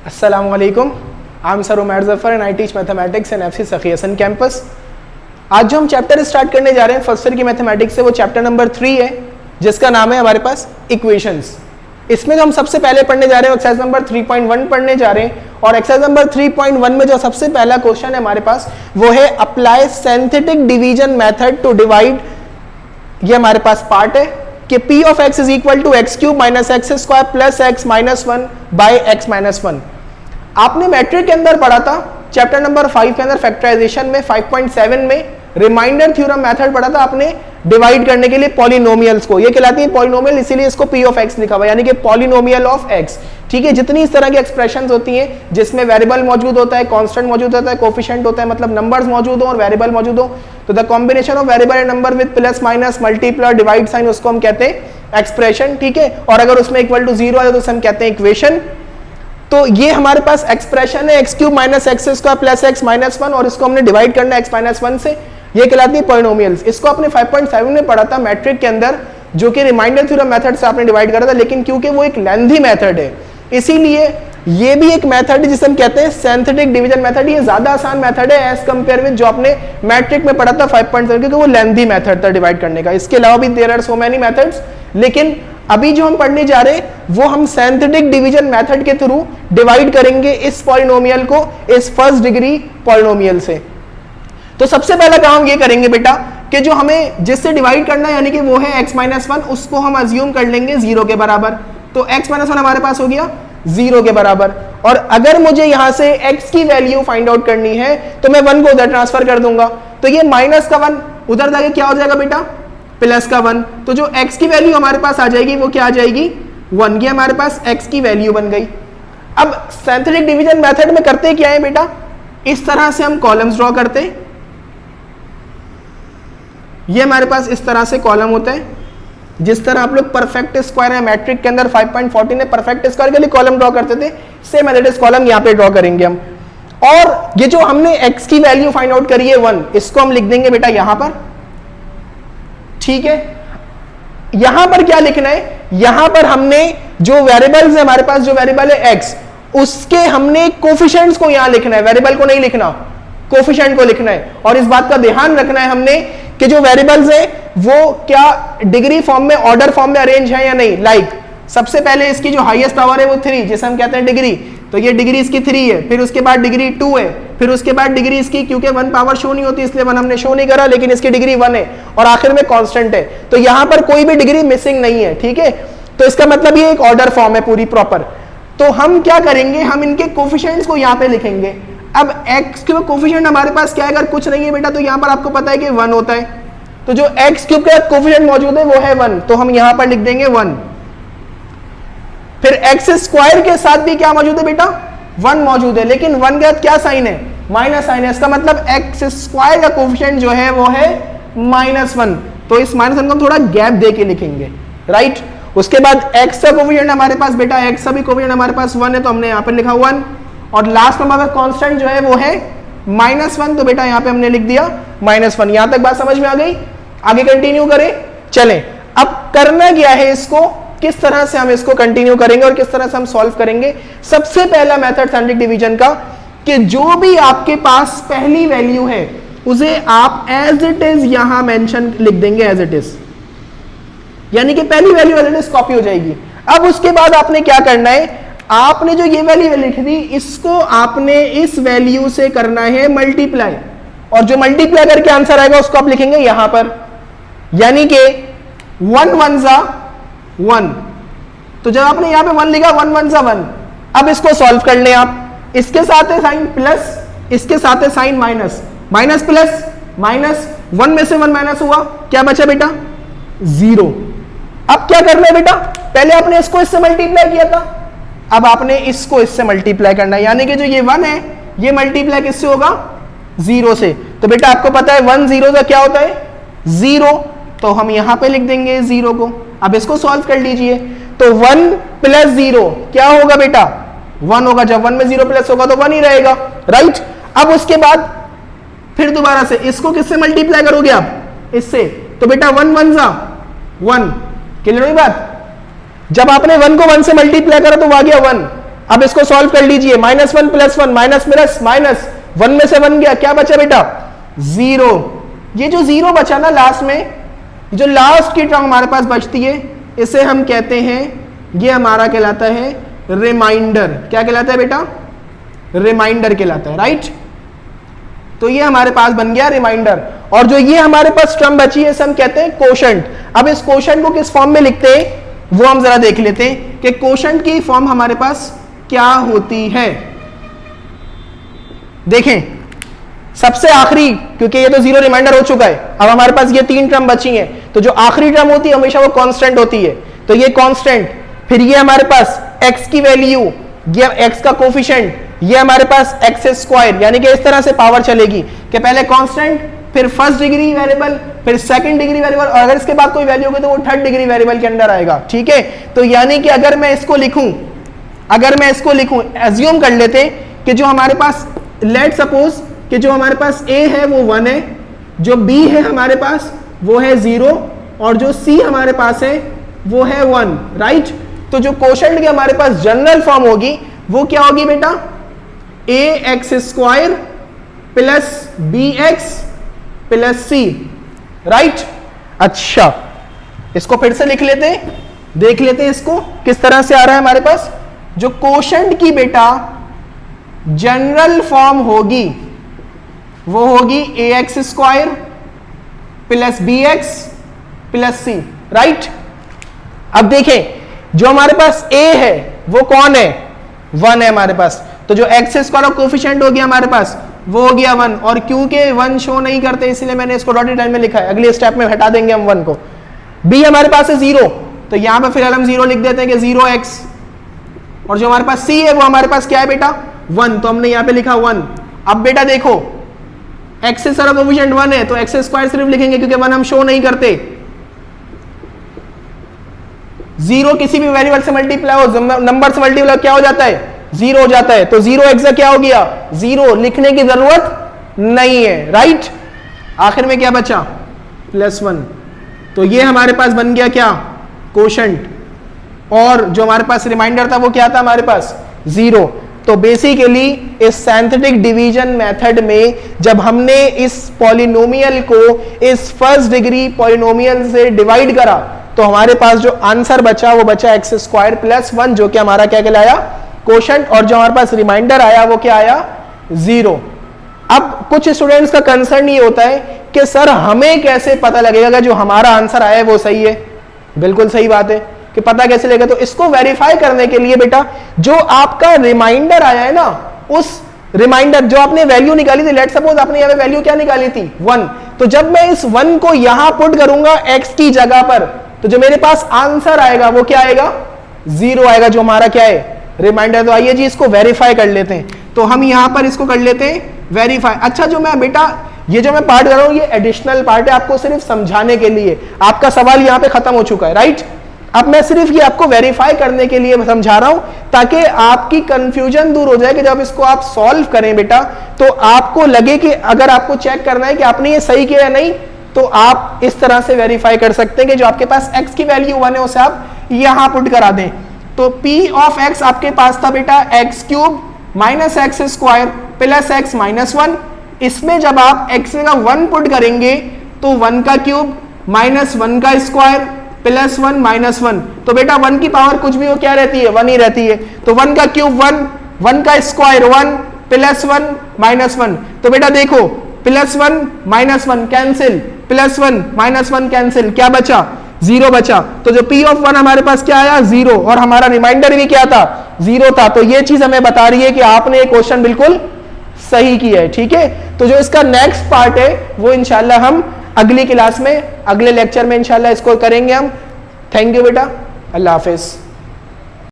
Assalamualaikum. I'm Sir Umair Zafar and I teach mathematics in FC Sakhi Hasan campus. आज जो हम chapter start करने जा रहे हैं फर्स्ट ईयर की मैथमेटिक्स से, वो चैप्टर नंबर 3 है जिसका नाम है हमारे पास इक्वेशंस। इसमें हम सबसे पहले पढ़ने जा रहे हैं एक्सरसाइज नंबर 3.1 पढ़ने जा रहे हैं, और एक्सरसाइज नंबर 3.1 में जो सबसे पहला क्वेश्चन है हमारे पास वो है apply synthetic division method to divide. ये हमारे पास पार्ट है कि p of x is equal to x cube minus x square plus x minus 1 by x minus 1। आपने मैट्रिक के अंदर पढ़ा था चैप्टर नंबर 5 के अंदर फैक्टराइजेशन में 5.7 में रिमाइंडर थ्योरम मेथड पढ़ा था आपने डिवाइड करने के लिए पॉलिनोमियल्स को। ये कहलाती है पॉलिनोमियल, इसीलिए इसको p ऑफ x लिखा हुआ है, यानी कि पॉलिनोमियल ऑफ x। ठीक है, जितनी इस तरह की एक्सप्रेशंस होती हैं जिसमें वेरिएबल मौजूद होता है, कांस्टेंट मौजूद होता है, कोफिशिएंट होता है, मतलब नंबर्स मौजूद हो और वेरिएबल मौजूद हो, तो the combination of variable and number with plus minus multiply divide sign, उसको हम कहते हैं एक्सप्रेशन। ठीक है, और अगर उसमें इक्वल टू 0 आए तो उसे हम कहते हैं इक्वेशन। तो ये हमारे पास एक्सप्रेशन है x cube minus x square plus x minus 1, और इसको हमने डिवाइड करना है एक्स माइनस 1 से। ये कहलाती है पॉलिनोमियल्स। इसको आपने 5.7 में पढ़ा था मैट्रिक के अंदर, जो कि रिमाइंडर थ्योरम मेथड से आपने डिवाइड करा था, लेकिन क्योंकि वो एक लेंथी मेथड है इसीलिए ये भी एक मेथड है जिसे हम कहते हैं सिंथेटिक डिवीजन मेथड। ये ज्यादा आसान मेथड है एज कंपेयर विद जो आपने मैट्रिक में पढ़ा था 5.7, क्योंकि वो लेंथी मेथड था डिवाइड करने का। इसके अलावा भी there are so many methods, लेकिन अभी जो हम पढ़ने जा रहे हैं वो हम सिंथेटिक डिवीजन मेथड के थ्रू डिवाइड करेंगे इस पॉलिनोमियल को इस फर्स्ट डिग्री पॉलिनोमियल से। तो सबसे पहला काम ये करेंगे बेटा कि जो हमें जिससे डिवाइड करना है यानी कि वो है x माइनस 1, उसको हम अज्यूम कर लेंगे 0 के बराबर। तो x माइनस 1 हमारे पास हो गया 0 के बराबर, और अगर मुझे यहां से x की वैल्यू फाइंड आउट करनी है तो मैं 1 को उधर ट्रांसफर कर दूंगा। तो ये माइनस का 1 उधर जाके क्या हो जाएगा बेटा, प्लस का 1। तो जो x की वैल्यू हमारे पास आ जाएगी वो क्या आ जाएगी 1। ये हमारे पास x की वैल्यू बन गई। अब सिंथेटिक डिवीजन मेथड में करते क्या है बेटा, इस तरह से हम कॉलम्स ड्रॉ करते हैं। ये हमारे पास इस तरह से कॉलम होता है, जिस तरह आप लोग परफेक्ट स्क्वायर है मैट्रिक के अंदर 5.14 में परफेक्ट स्क्वायर के लिए कॉलम ड्रॉ करते थे, same as it is column यहाँ पे ड्रॉ करेंगे हम। और ये जो हमने x की वैल्यू फाइंड आउट करी है 1, इसको हम लिख देंगे बेटा यहां पर। ठीक है, यहां पर क्या लिखना है, यहां पर हमने जो वेरिएबल्स है हमारे पास, जो वेरिएबल है x, उसके हमने कोफिशिएंट्स को यहां लिखना है, वेरिएबल को नहीं लिखना, कोफिशिएंट को लिखना है। और इस बात का ध्यान रखना है हमने कि जो वेरिएबल्स है वो क्या डिग्री फॉर्म में, ऑर्डर फॉर्म में अरेंज है या नहीं। लाइक सबसे पहले इसकी जो हाईएस्ट पावर है वो 3, जिसे हम कहते हैं डिग्री, तो ये डिग्री इसकी 3 है, फिर उसके बाद डिग्री 2 है, फिर उसके बाद डिग्री इसकी, क्योंकि 1 पावर शो नहीं होती इसलिए 1 हमने शो नहीं करा, लेकिन इसकी डिग्री 1 है, और आखिर में कांस्टेंट है। तो यहां पर कोई भी डिग्री मिसिंग नहीं है। ठीक है, तो इसका मतलब ये एक ऑर्डर फॉर्म है पूरी प्रॉपर। तो हम क्या करेंगे, हम इनके कोफिशिएंट्स को यहां पे लिखेंगे। अब x के कोफिशिएंट हमारे पास क्या है, अगर कुछ नहीं है बेटा तो यहां पर आपको पता है कि 1 होता है, तो जो x क्यूब का कोफिशिएंट मौजूद है वो है 1, तो हम यहां पर लिख देंगे 1। फिर x स्क्वायर के साथ भी क्या मौजूद है बेटा, 1 मौजूद है, लेकिन 1 के साथ क्या साइन है, माइनस साइन है। इसका मतलब x स्क्वायर का कोफिशिएंट जो है वो है -1, तो इस -1 को हम थोड़ा गैप दे के लिखेंगे, राइट। उसके बाद x का कोफिशिएंट हमारे पास बेटा, x का भी कोफिशिएंट हमारे पास 1 है, तो हमने यहां पर लिखा 1, और लास्ट नंबर का कांस्टेंट जो है वो है -1, तो बेटा यहां पे हमने लिख दिया -1। यहां तक बात समझ में आ गई, आगे कंटिन्यू करें। चलें, अब करना क्या है, इसको किस तरह से हम इसको कंटिन्यू करेंगे और किस तरह से हम सॉल्व करेंगे। सबसे पहला मेथड सिंथेटिक डिवीजन का कि जो भी आपके पास पहली वैल्यू है उसे आप एज इट इज यहां मेंशन लिख देंगे, एज इट इज, यानी कि पहली value as it is copy हो जाएगी। अब उसके बाद आपने क्या करना है, आपने जो ये वैल्यू लिख दी इसको आपने इस वैल्यू से करना है मल्टीप्लाई, और जो मल्टीप्लाई करके आंसर आएगा उसको आप लिखेंगे यहां पर, यानी कि 1 1 सा 1। तो जब आपने यहां पे 1 लिखा, 1 1 सा 1। अब इसको सॉल्व कर लें आप, इसके साथ है साइन प्लस, इसके साथ है sign minus, minus plus minus, 1 में से 1 माइनस हुआ, क्या बचा बेटा 0। अब क्या करना है बेटा, पहले आपने इसको इससे मल्टीप्लाई किया था, अब आपने इसको इससे मल्टीप्लाई करना है, यानी कि जो ये 1 है ये मल्टीप्लाई किससे होगा, 0 से। तो बेटा आपको पता है 1 0 का क्या होता है 0, तो हम यहां पे लिख देंगे 0 को। अब इसको सॉल्व कर लीजिए, तो 1 प्लस 0 क्या होगा बेटा 1 होगा, जब 1 में 0 प्लस होगा तो 1 ही रहेगा, राइट। अब उसके बाद फिर दोबारा से इसको किससे मल्टीप्लाई करोगे आप, इससे, तो बेटा 1 1 सा 1, क्लियर हुई बात। जब आपने 1 को 1 से मल्टीप्लाई करा तो वो आ गया 1, अब इसको सॉल्व कर लीजिए, -1 + 1 माइनस प्लस माइनस, 1 में से 1 गया, क्या बचा बेटा 0। ये जो 0 बचा ना लास्ट में, जो लास्ट की टर्म हमारे पास बचती है, इसे हम कहते हैं, ये हमारा कहलाता है रिमाइंडर। क्या कहलाता है बेटा, रिमाइंडर कहलाता है, राइट। तो ये हमारे पास बन गया रिमाइंडर। और जो ये हमारे पास टर्म बची है, इसे हम कहते हैं कोशेंट। अब इस कोशेंट को किस फॉर्म में लिखते हैं वो हम जरा देख लेते हैं कि कोशेंट की फॉर्म हमारे पास क्या होती है। देखें सबसे आखिरी, क्योंकि ये तो 0 रिमाइंडर हो चुका है, अब हमारे पास ये 3 टर्म बची हैं, तो जो आखिरी टर्म होती है हमेशा वो कांस्टेंट होती है। तो ये कांस्टेंट, फिर ये हमारे पास x की वैल्यू, ये x का कोफिशिएंट, ये हमारे पास x², यानी कि इस तरह से पावर चलेगी कि पहले कांस्टेंट, फिर फर्स्ट डिग्री वेरिएबल, फिर सेकंड डिग्री वेरिएबल, और अगर इसके बाद कोई वैल्यू होगी तो वो थर्ड डिग्री वेरिएबल के अंदर आएगा, ठीक है। तो यानी कि अगर मैं इसको लिखूं, एज्यूम कर लेते हैं कि जो हमारे पास, लेट सपोज कि जो हमारे पास a है वो 1 है, जो b है हमारे पास वो है 0, और जो c हमारे पास है वो है 1, राइट। तो जो कोशेंट की हमारे पास जनरल फॉर्म होगी वो क्या होगी बेटा, ax² + bx + c, राइट। अच्छा इसको फिर से लिख लेते हैं, देख लेते हैं इसको किस तरह से आ रहा है हमारे पास। जो कोशेंट की बेटा जनरल फॉर्म होगी वो होगी ax² + bx + c, राइट। अब देखें जो हमारे पास a है वो कौन है, 1 है हमारे पास, तो जो x² का कोफिशिएंट हो गया हमारे पास वो हो गया 1, और क्योंकि 1 शो नहीं करते इसलिए मैंने इसको डॉटेड लाइन में लिखा है, अगले स्टेप में हटा देंगे हम 1 को। b हमारे पास है 0, तो यहां पर फिलहाल हम 0 लिख देते हैं कि 0x, और जो हमारे पास c है वो हमारे पास क्या है बेटा 1, तो हमने यहां पे लिखा 1। अब बेटा देखो x से सारा कोफिशिएंट 1 है तो x² सिर्फ लिखेंगे क्योंकि 1 हम शो नहीं करते। 0 किसी भी वेरिएबल से मल्टीप्लाई हो, नंबर से मल्टीप्लाई क्या हो जाता है 0 हो जाता है, तो 0x क्या हो गया 0, लिखने की जरूरत नहीं है, राइट। आखिर में क्या बचा +1, तो ये हमारे पास बन गया क्या कोशेंट, और जो हमारे पास रिमाइंडर था वो क्या था हमारे पास 0। तो बेसिकली इस सिंथेटिक डिवीजन मेथड में जब हमने इस पॉलिनोमियल को इस फर्स्ट डिग्री पॉलिनोमियल से डिवाइड करा तो हमारे पास जो आंसर बचा वो बचा x² + 1, जो कि हमारा क्या कहलाया कोशेंट, और जो हमारे पास रिमाइंडर आया वो क्या आया 0। अब कुछ स्टूडेंट्स का कंसर्न ये होता है कि सर हमें कैसे पता लगेगा जो हमारा आंसर आया है वो सही है। बिल्कुल सही बात है कि पता कैसे लगेगा, तो इसको वेरीफाई करने के लिए बेटा जो आपका रिमाइंडर आया है ना, उस रिमाइंडर जो आपने वैल्यू निकाली थी, लेट सपोज आपने यहाँ पे वैल्यू क्या निकाली थी 1, तो जब मैं इस 1 को यहां पुट करूंगा x की जगह पर, तो जो मेरे पास आंसर आएगा वो क्या आएगा 0 आएगा, जो हमारा क्या है रिमाइंडर। तो आइए जी इसको वेरीफाई कर लेते हैं, तो हम यहां पर इसको कर लेते हैं वेरीफाई। अच्छा जो मैं बेटा ये जो मैं पार्ट कर रहा हूं ये एडिशनल पार्ट है, आपको सिर्फ समझाने के लिए, आपका सवाल यहां पे खत्म हो चुका है, राइट। अब मैं सिर्फ ये आपको वेरीफाई करने के लिए समझा रहा हूं ताकि आपकी कंफ्यूजन दूर हो जाए कि जब इसको आप सॉल्व करें बेटा तो आपको लगे कि अगर आपको चेक करना है कि आपने ये सही किया या नहीं, तो आप इस तरह से वेरीफाई कर सकते हैं कि जो आपके पास x की वैल्यू 1 है उसे आप यहां पुट करा दें। तो p ऑफ x आपके पास था बेटा x³ - x² + x - 1, इसमें जब आप x का 1 पुट करेंगे तो 1 का क्यूब -1 का स्क्वायर +1 - 1, तो बेटा 1 की पावर कुछ भी हो क्या रहती है 1 ही रहती है, तो 1 का क्यूब 1, 1 का स्क्वायर 1 +1 - 1, तो बेटा देखो +1 - 1 कैंसिल, +1 - 1 कैंसिल, क्या बचा 0 बचा। तो जो p ऑफ 1 हमारे पास क्या आया 0, और हमारा रिमाइंडर भी क्या था 0 था। तो ये चीज हमें बता रही है कि आपने ये क्वेश्चन बिल्कुल सही किया है, ठीक है। तो जो इसका नेक्स्ट पार्ट है वो इंशाल्लाह हम अगली क्लास में, अगले लेक्चर में इंशाल्लाह इसको करेंगे हम। थैंक यू बेटा, अल्लाह हाफिज।